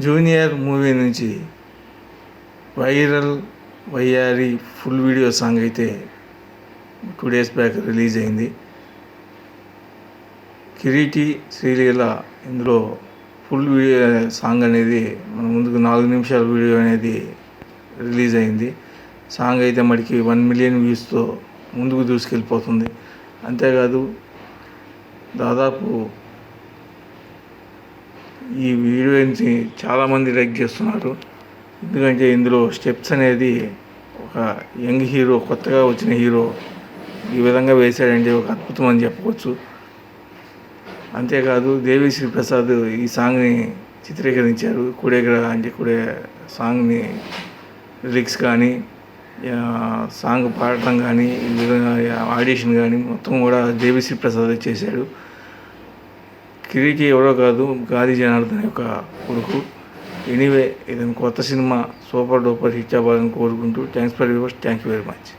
Junior movie నుంచి viral వయ్యారి full video song అయితే 2 days బ్యాక్ రిలీజ్ అయింది. కిరీటి శ్రీలీల ఇందులో ఫుల్ వీడియో సాంగ్ అనేది మన ముందుకు 4 నిమిషాల వీడియో అనేది రిలీజ్ అయింది. సాంగ్ అయితే మడికి 1 million వ్యూస్తో ముందుకు దూసుకెళ్ళిపోతుంది. అంతేకాదు దాదాపు ఈ వీడియోని చాలామంది లైక్ చేస్తున్నారు. ఎందుకంటే ఇందులో స్టెప్స్ అనేది ఒక యంగ్ హీరో, కొత్తగా వచ్చిన హీరో ఈ విధంగా వేశాడంటే ఒక అద్భుతం అని చెప్పవచ్చు. అంతేకాదు దేవిశ్రీ ప్రసాద్ ఈ సాంగ్ని చిత్రీకరించారు. సాంగ్ని లిరిక్స్ కానీ సాంగ్ పాడటం కానీ ఈ విధంగా ఆడిషన్ కానీ మొత్తం కూడా దేవిశ్రీ ప్రసాద్ చేశాడు. కిరీటి ఎవరో కాదు, గాది జనార్దన్ యొక్క కొడుకు. ఎనీవే, ఇదని కొత్త సినిమా సూపర్ డూపర్ హిట్ అవ్వాలని కోరుకుంటూ thanks for viewers. Thank you very much.